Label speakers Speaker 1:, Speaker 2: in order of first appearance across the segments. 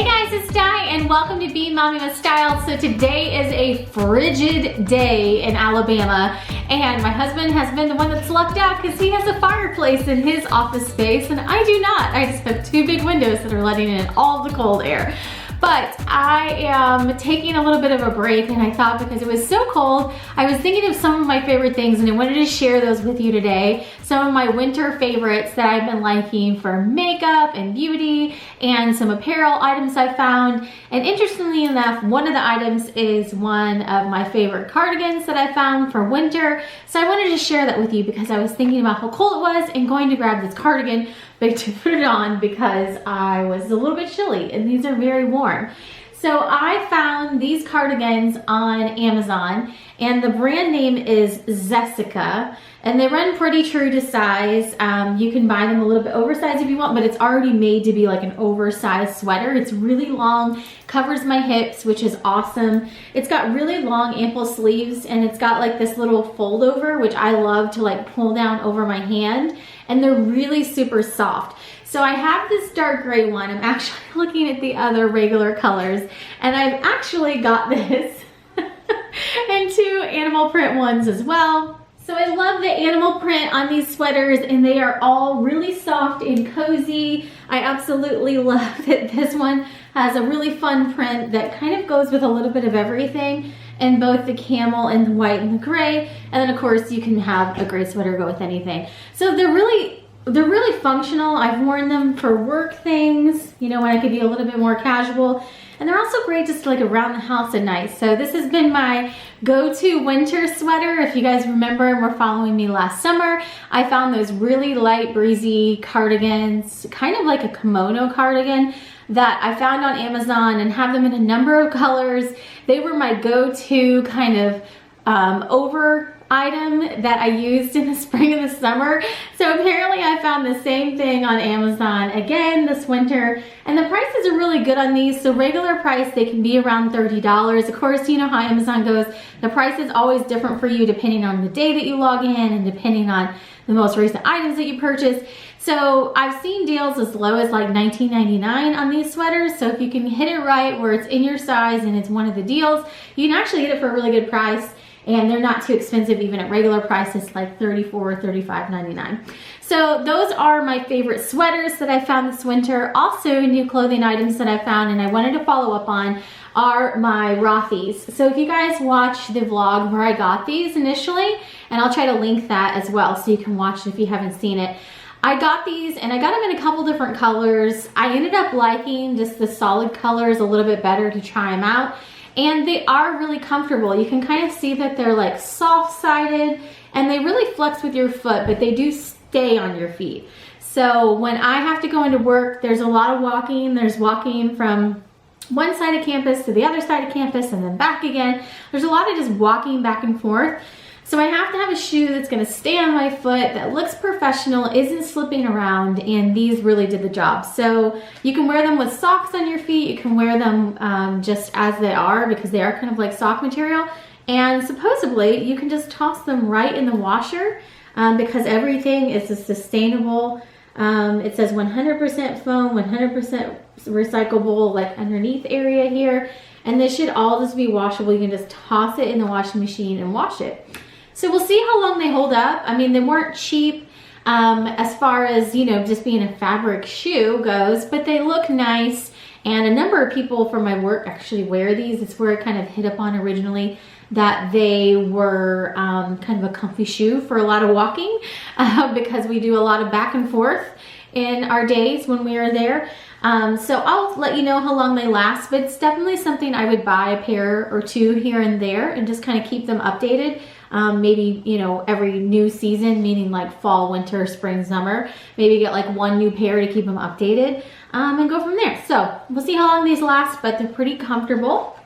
Speaker 1: Hey guys, it's Di and welcome to Being Mommy with Style. So today is a frigid day in Alabama and my husband has been the one that's lucked out because he has a fireplace in his office space and I do not. I just have two big windows that are letting in all the cold air. But I am taking a little bit of a break and I thought because it was so cold, I was thinking of some of my favorite things and I wanted to share those with you today. Some of my winter favorites that I've been liking for makeup and beauty and some apparel items I found. And interestingly enough, one of the items is one of my favorite cardigans that I found for winter. So I wanted to share that with you because I was thinking about how cold it was and going to grab this cardigan but to put it on because I was a little bit chilly and these are very warm. So I found these cardigans on Amazon and the brand name is Zessica and they run pretty true to size. You can buy them a little bit oversized if you want, but it's already made to be like an oversized sweater. It's really long, covers my hips, which is awesome. It's got really long ample sleeves and it's got like this little fold over, which I love to like pull down over my hand, and they're really super soft. So I have this dark gray one. I'm actually looking at the other regular colors and I've actually got this and two animal print ones as well. So I love the animal print on these sweaters and they are all really soft and cozy. I absolutely love that this one has a really fun print that kind of goes with a little bit of everything in both the camel and the white and the gray. And then of course you can have a gray sweater go with anything. So they're really functional. I've worn them for work things, you know, when I could be a little bit more casual. And they're also great just like around the house at night. So this has been my go-to winter sweater. If you guys remember and were following me last summer, I found those really light breezy cardigans, kind of like a kimono cardigan that I found on Amazon and have them in a number of colors. They were my go-to kind of over item that I used in the spring and the summer. So apparently I found the same thing on Amazon again this winter, and the prices are really good on these. So regular price, they can be around $30. Of course, you know how Amazon goes. The price is always different for you depending on the day that you log in and depending on the most recent items that you purchase. So I've seen deals as low as like $19.99 on these sweaters. So if you can hit it right where it's in your size and it's one of the deals, you can actually get it for a really good price. And they're not too expensive even at regular prices like $34 or $35.99. So those are my favorite sweaters that I found this winter. Also new clothing items that I found and I wanted to follow up on are my Rothy's. So if you guys watch the vlog where I got these initially, and I'll try to link that as well so you can watch it if you haven't seen it. I got these and I got them in a couple different colors. I ended up liking just the solid colors a little bit better to try them out. And they are really comfortable. You can kind of see that they're like soft-sided and they really flex with your foot, but they do stay on your feet. So when I have to go into work, there's a lot of walking. There's walking from one side of campus to the other side of campus and then back again. There's a lot of just walking back and forth. So I have to have a shoe that's gonna stay on my foot, that looks professional, isn't slipping around, and these really did the job. So you can wear them with socks on your feet, you can wear them just as they are because they are kind of like sock material, and supposedly you can just toss them right in the washer because everything is a sustainable, it says 100% foam, 100% recyclable, like underneath area here, and this should all just be washable. You can just toss it in the washing machine and wash it. So we'll see how long they hold up. I mean, they weren't cheap as far as, you know, just being a fabric shoe goes, but they look nice. And a number of people from my work actually wear these. It's where I kind of hit up on originally that they were kind of a comfy shoe for a lot of walking because we do a lot of back and forth in our days when we are there. So I'll let you know how long they last, but it's definitely something I would buy a pair or two here and there and just kind of keep them updated. Maybe, you know, every new season, meaning like fall, winter, spring, summer, maybe get like one new pair to keep them updated and go from there. So we'll see how long these last, but they're pretty comfortable.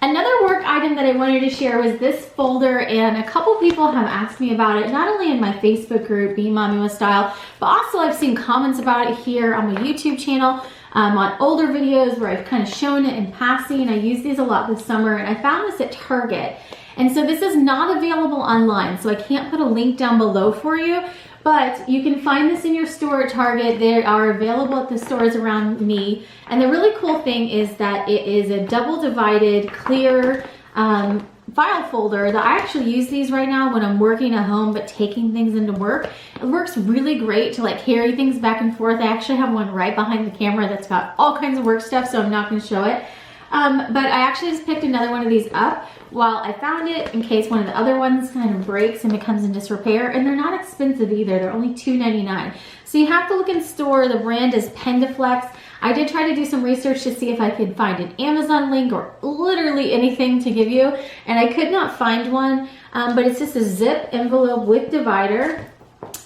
Speaker 1: Another work item that I wanted to share was this folder, and a couple people have asked me about it, not only in my Facebook group, Being Mommy with Style, but also I've seen comments about it here on my YouTube channel. On older videos where I've kind of shown it in passing. I use these a lot this summer and I found this at Target. And so this is not available online, so I can't put a link down below for you, But you can find this in your store at Target. They are available at the stores around me. And the really cool thing is that it is a double divided clear file folder that I actually use these right now when I'm working at home but taking things into work. It works really great to like carry things back and forth. I actually have one right behind the camera that's got all kinds of work stuff, so I'm not going to show it. But I actually just picked another one of these up while I found it in case one of the other ones kind of breaks and becomes in disrepair. And they're not expensive either. They're only $2.99. So you have to look in store. The brand is Pendaflex. I did try to do some research to see if I could find an Amazon link or literally anything to give you, and I could not find one, but it's just a zip envelope with divider,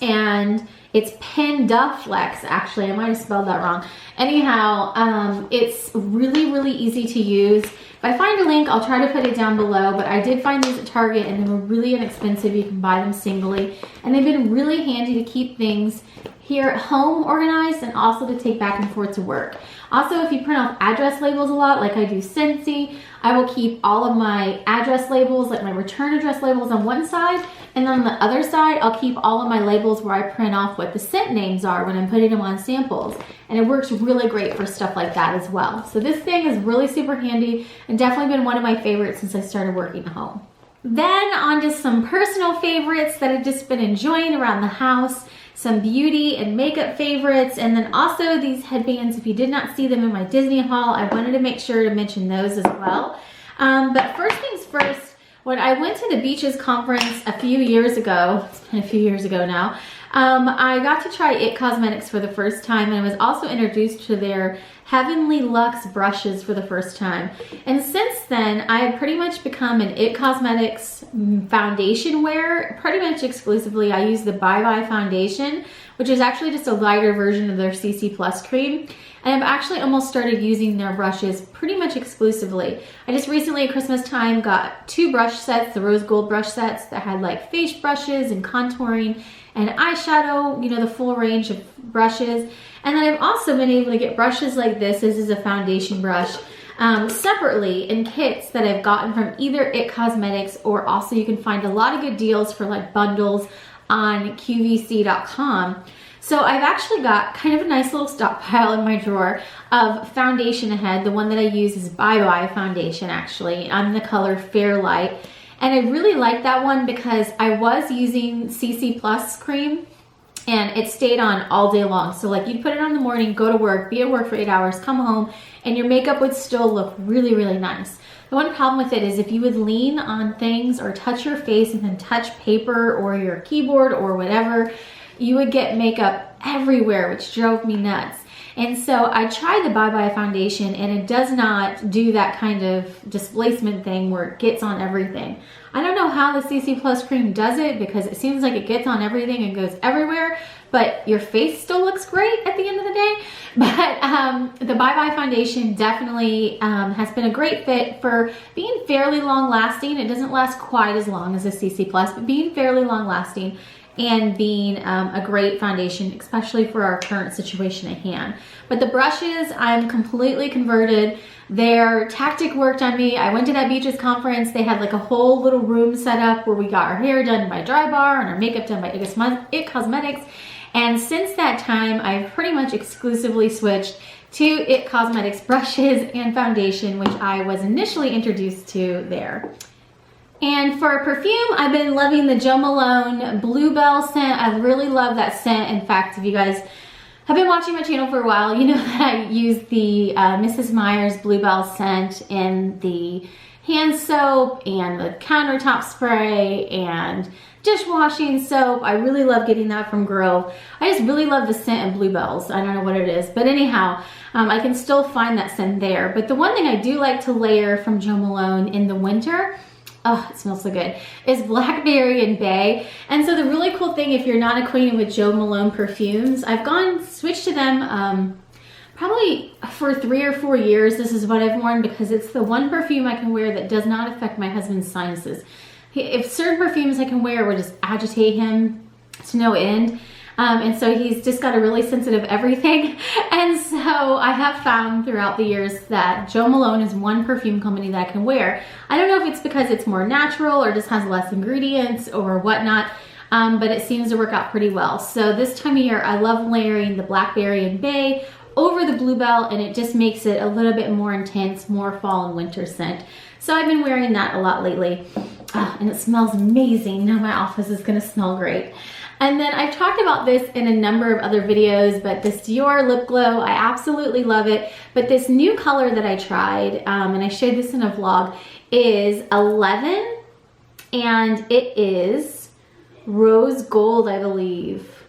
Speaker 1: and it's Pendaflex, actually. I might have spelled that wrong. Anyhow, it's really, really easy to use. If I find a link, I'll try to put it down below, but I did find these at Target, and they were really inexpensive. You can buy them singly, and they've been really handy to keep things here at home organized and also to take back and forth to work. Also, if you print off address labels a lot, like I do Scentsy, I will keep all of my address labels, like my return address labels on one side, and then on the other side, I'll keep all of my labels where I print off what the scent names are when I'm putting them on samples. And it works really great for stuff like that as well. So this thing is really super handy and definitely been one of my favorites since I started working at home. Then on to some personal favorites that I've just been enjoying around the house. Some beauty and makeup favorites, and then also these headbands. If you did not see them in my Disney haul, I wanted to make sure to mention those as well. But first things first, when I went to the Beaches conference a few years ago, it's been a few years ago now, I got to try IT Cosmetics for the first time, and I was also introduced to their Heavenly Luxe brushes for the first time. And since then, I have pretty much become an IT Cosmetics foundation wearer. Pretty much exclusively, I use the Bye Bye foundation, which is actually just a lighter version of their CC Plus cream. And I've actually almost started using their brushes pretty much exclusively. I just recently at Christmas time got 2 brush sets, the rose gold brush sets that had like face brushes and contouring and eyeshadow, you know, the full range of brushes. And then I've also been able to get brushes like this. This is a foundation brush separately in kits that I've gotten from either IT Cosmetics, or also you can find a lot of good deals for like bundles on QVC.com. So I've actually got kind of a nice little stockpile in my drawer of foundation ahead. The one that I use is Bye Bye foundation, actually. I'm the color Fairlight. And I really like that one because I was using CC Plus cream and it stayed on all day long. So like you'd put it on in the morning, go to work, be at work for 8 hours, come home, and your makeup would still look really, really nice. The one problem with it is if you would lean on things or touch your face and then touch paper or your keyboard or whatever, you would get makeup everywhere, which drove me nuts. And so I tried the Bye Bye foundation, and it does not do that kind of displacement thing where it gets on everything. I don't know how the CC Plus cream does it, because it seems like it gets on everything and goes everywhere, but your face still looks great at the end of the day. But the Bye Bye foundation definitely has been a great fit for being fairly long lasting. It doesn't last quite as long as the CC Plus, but being fairly long lasting and being a great foundation, especially for our current situation at hand. But the brushes, I'm completely converted. Their tactic worked on me. I went to that Beaches conference. They had like a whole little room set up where we got our hair done by Dry Bar and our makeup done by IT Cosmetics. And since that time, I've pretty much exclusively switched to IT Cosmetics brushes and foundation, which I was initially introduced to there. And for perfume, I've been loving the Jo Malone Bluebell scent. I really love that scent. In fact, if you guys have been watching my channel for a while, you know that I use the Mrs. Meyer's Bluebell scent in the hand soap and the countertop spray and dishwashing soap. I really love getting that from Grove. I just really love the scent of Bluebells. I don't know what it is, but anyhow, I can still find that scent there. But the one thing I do like to layer from Jo Malone in the winter, oh, it smells so good, is Blackberry and Bay. And so the really cool thing, if you're not acquainted with Jo Malone perfumes, I've switched to them probably for 3 or 4 years. This is what I've worn because it's the one perfume I can wear that does not affect my husband's sinuses. If certain perfumes I can wear would just agitate him to no end. And so he's just got a really sensitive everything. And so I have found throughout the years that Jo Malone is one perfume company that I can wear. I don't know if it's because it's more natural or just has less ingredients or whatnot. but it seems to work out pretty well. So this time of year, I love layering the blackberry and bay over the bluebell, and it just makes it a little bit more intense, more fall and winter scent. So I've been wearing that a lot lately, and it smells amazing. Now my office is gonna smell great. And then I've talked about this in a number of other videos, but this Dior lip glow, I absolutely love it. But this new color that I tried, and I showed this in a vlog, is 11, and it is rose gold, I believe.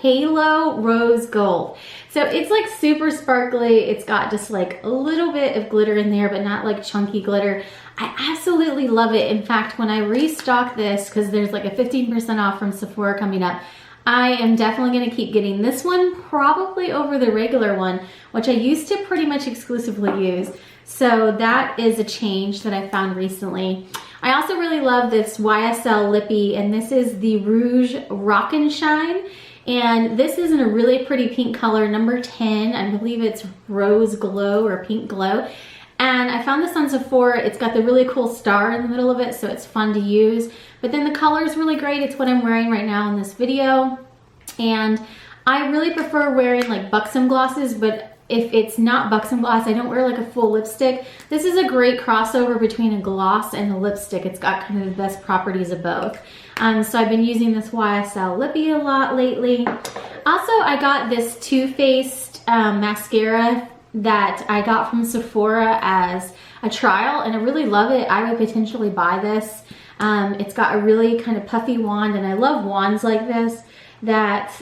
Speaker 1: Halo rose gold. So it's like super sparkly. It's got just like a little bit of glitter in there, but not like chunky glitter. I absolutely love it. In fact, when I restock this, because there's like a 15% off from Sephora coming up, I am definitely gonna keep getting this one, probably over the regular one, which I used to pretty much exclusively use. So that is a change that I found recently. I also really love this YSL Lippy, and this is the Rouge Rock and Shine. And this is in a really pretty pink color, number 10. I believe it's Rose Glow or Pink Glow. And I found this on Sephora. It's got the really cool star in the middle of it, so it's fun to use. But then the color is really great. It's what I'm wearing right now in this video. And I really prefer wearing like buxom glosses, but if it's not buxom gloss, I don't wear like a full lipstick. This is a great crossover between a gloss and a lipstick. It's got kind of the best properties of both. So I've been using this YSL Lippy a lot lately. Also, I got this Too Faced mascara that I got from Sephora as a trial, and I really love it. I would potentially buy this. It's got a really kind of puffy wand, and I love wands like this that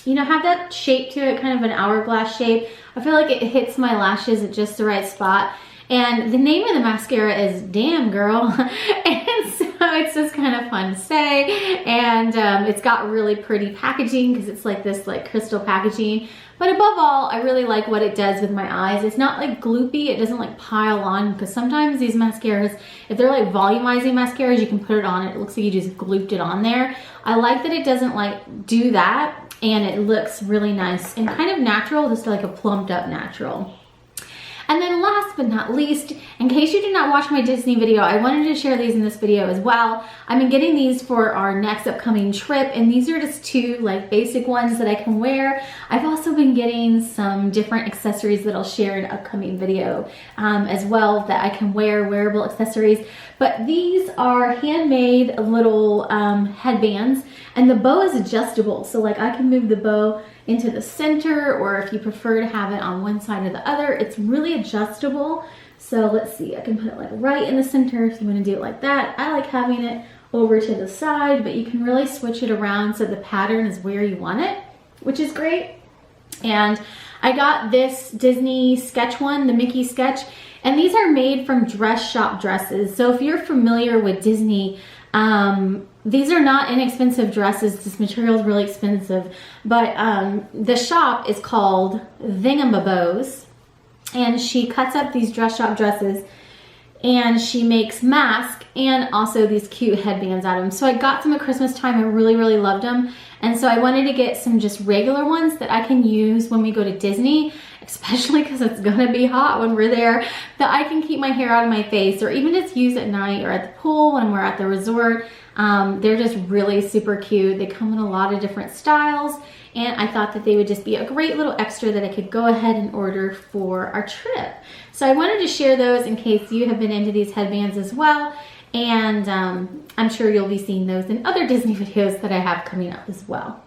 Speaker 1: you know, have that shape to it, kind of an hourglass shape. I feel like it hits my lashes at just the right spot. And the name of the mascara is Damn Girl. And so it's just kind of fun to say. And it's got really pretty packaging because it's like this like crystal packaging. But above all, I really like what it does with my eyes. It's not like gloopy. It doesn't like pile on, because sometimes these mascaras, if they're like volumizing mascaras, you can put it on. It looks like you just glooped it on there. I like that it doesn't like do that, and it looks really nice and kind of natural, just like a plumped up natural. And then last but not least, in case you did not watch my Disney video, I wanted to share these in this video as well. I've been getting these for our next upcoming trip, and these are just two like basic ones that I can wear. I've also been getting some different accessories that I'll share in an upcoming video as well that I can wear, wearable accessories. But these are handmade little headbands, and the bow is adjustable. So like I can move the bow into the center, or if you prefer to have it on one side or the other, it's really adjustable. So let's see, I can put it like right in the center if you want to do it like that. I like having it over to the side, but you can really switch it around so the pattern is where you want it, which is great. And I got this Disney sketch one, the Mickey sketch, and these are made from dress shop dresses. So if you're familiar with Disney, these are not inexpensive dresses. This material is really expensive, but the shop is called Thingamabos, and she cuts up these dress shop dresses, and she makes masks and also these cute headbands out of them. So I got some at Christmas time. I really, really loved them. And so I wanted to get some just regular ones that I can use when we go to Disney, especially because it's gonna be hot when we're there, that I can keep my hair out of my face, or even just use at night or at the pool when we're at the resort. They're just really super cute. They come in a lot of different styles, and I thought that they would just be a great little extra that I could go ahead and order for our trip. So I wanted to share those in case you have been into these headbands as well, and I'm sure you'll be seeing those in other Disney videos that I have coming up as well.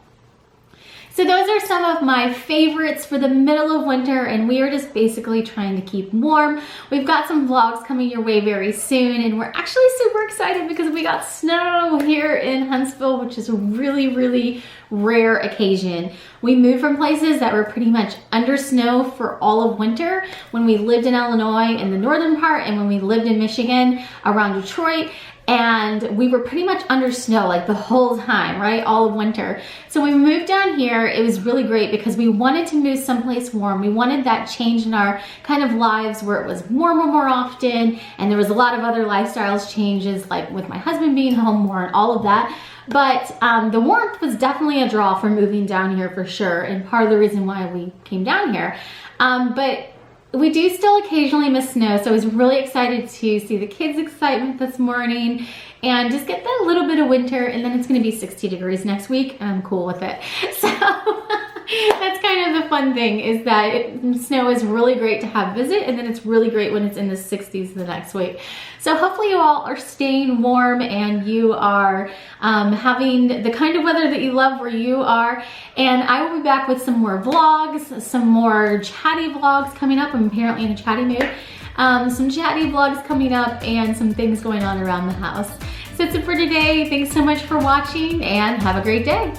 Speaker 1: So those are some of my favorites for the middle of winter, and we are just basically trying to keep warm. We've got some vlogs coming your way very soon, and we're actually super excited because we got snow here in Huntsville, which is a really, really rare occasion. We moved from places that were pretty much under snow for all of winter when we lived in Illinois in the northern part, and when we lived in Michigan around Detroit. And we were pretty much under snow like the whole time, right? All of winter. So when we moved down here, it was really great because we wanted to move someplace warm. We wanted that change in our kind of lives where it was warmer more often, and there was a lot of other lifestyles changes, like with my husband being home more and all of that. But the warmth was definitely a draw for moving down here for sure, and part of the reason why we came down here. But We do still occasionally miss snow, so I was really excited to see the kids' excitement this morning and just get that little bit of winter, and then it's gonna be 60 degrees next week, and I'm cool with it. So that's kind of the fun thing, is that snow is really great to have visit, and then it's really great when it's in the 60s the next week. So hopefully you all are staying warm and you are having the kind of weather that you love where you are. And I will be back with some more vlogs, some more chatty vlogs coming up. I'm apparently in a chatty mood. Some chatty vlogs coming up and some things going on around the house. So that's it for today. Thanks so much for watching and have a great day.